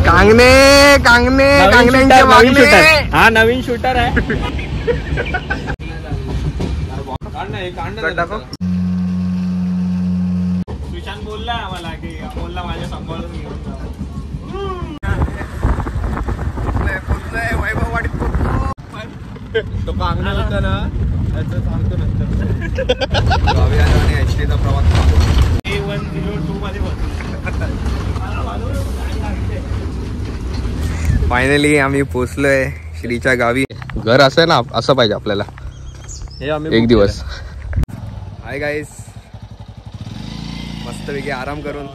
कांगणे कांगणे कांगण्यांचे मागणे. हा नवीन शूटर आहे. सुशांत बोलला आम्हाला की बोलला माझ्या सांभाळून घेऊन जा. वैभववाडीत तो कांगणा होता ना त्याचं सांगतो नंतर. गावी आलो आणि एचडीचा प्रवास A102 मध्ये फायनली आम्ही पोहोचलोय श्रीच्या गावी. घर असं आहे ना, असं पाहिजे आपल्याला एक दिवस. हाय गाईस, मस्तपैकी आराम करून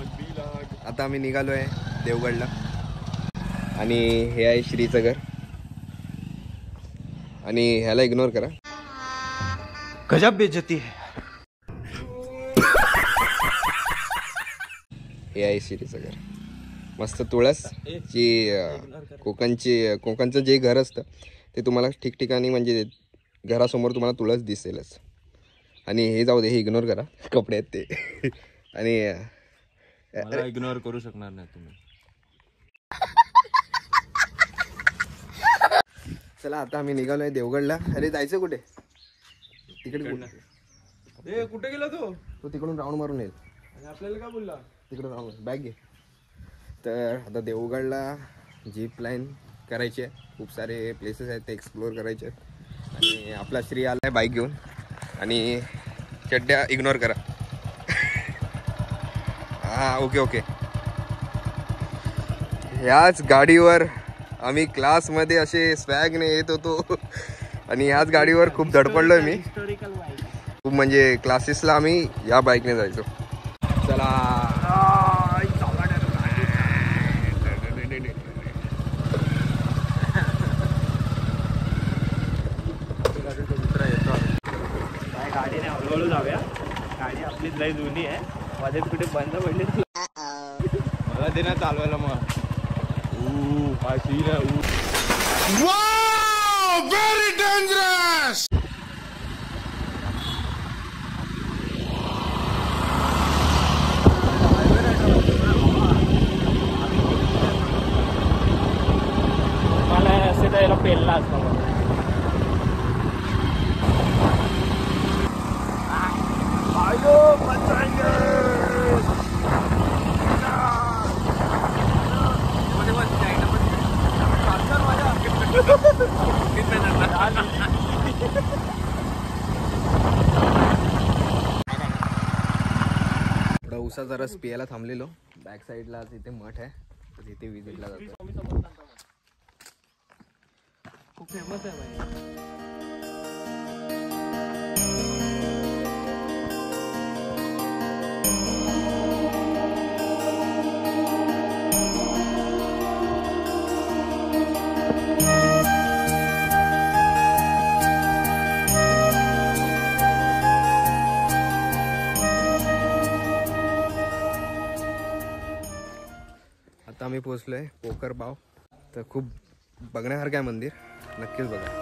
आता आम्ही निघालोय देवगडला. आणि हे आहे श्रीचं घर. आणि ह्याला इग्नोर करा. गजब बेइज्जती है. हे आहे श्रीचं घर. मस्त तुळस जी कोकणचं जे घर असतं ते तुम्हाला ठिकठिकाणी म्हणजे घरासमोर तुम्हाला तुळस दिसेलच. आणि हे जाऊ दे, हे इग्नोर करा, कपडे आहेत ते. आणि इग्नोर करू शकणार नाही तुम्ही. चला आता आम्ही निघालोय देवगडला. अरे जायचं कुठे? तिकडे कुठे गेला तो तिकडून राऊंड मारून येईल. आपल्याला काय बोलला? तिकडे राऊंड बॅग घे. तर आता देवगडला जीप लाईन करायची आहे. खूप सारे प्लेसेस आहेत ते एक्सप्लोअर करायचे आहेत. आणि आपला श्री आला आहे बाईक घेऊन. आणि चड्ड्या इग्नोर करा. हां ओके ओके. ह्याच गाडीवर आम्ही क्लासमध्ये असे स्वॅगने येत होतो. आणि ह्याच गाडीवर खूप धडपडलोय मी. खूप म्हणजे क्लासेसला आम्ही या बाईकने जायचो. चला गाडीने हळूहळू जाऊया. गाडी आपलीच लई जुनी आहे. मध्ये कुठे बंद पडली मला दे ना चालवायला. मग व्हेरी डेंजरस. मला असे त्याला पेलला असतो. थोडा उसाचा रस पियाला थांबलेलो. बॅक साईडला तिथे मठ आहे, तर तिथे विजिटला जातो. खूप फेमस आहे भाई. आता आम्ही पोहोचलोय पोकर बाव. तर खूप बघण्यासारखं आहे मंदिर, नक्कीच बघा.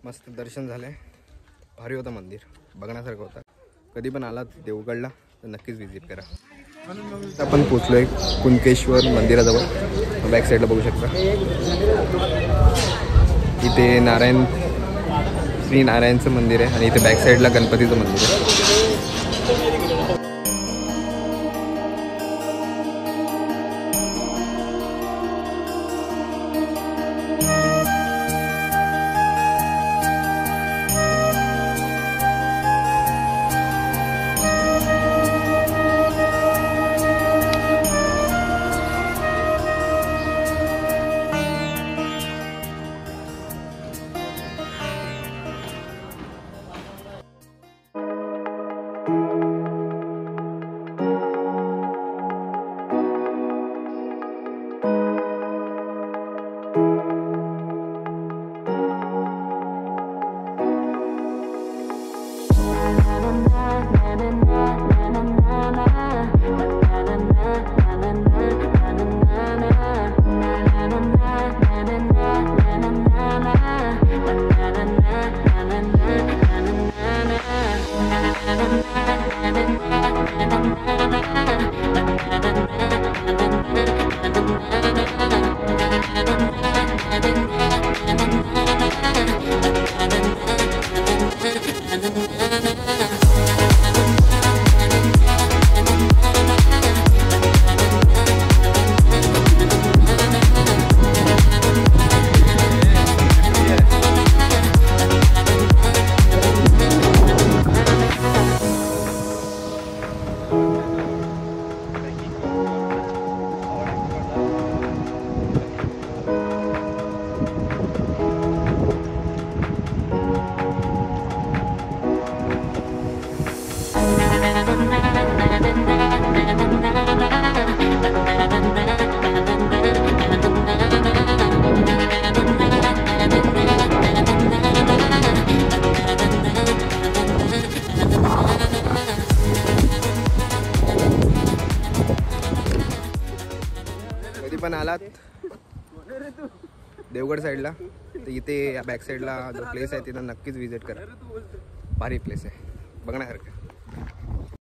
मस्त दर्शन झालंय. भारी होतं मंदिर, बघण्यासारखं होतं. कधी पण आलात देवगडला तर नक्कीच विजिट करा. आपण पोचलोय कुणकेश्वर मंदिराजवळ. बॅक साईडला बघू शकता इथे नारायण श्री नारायणचं मंदिर आहे. आणि इथे बॅक साईडला गणपतीचं मंदिर आहे. कधी पण आलात देवगड साईडला तर इथे बॅक साईडला जो प्लेस आहे तिथं नक्कीच विजिट करा. भारी प्लेस आहे बघण्यासारखं.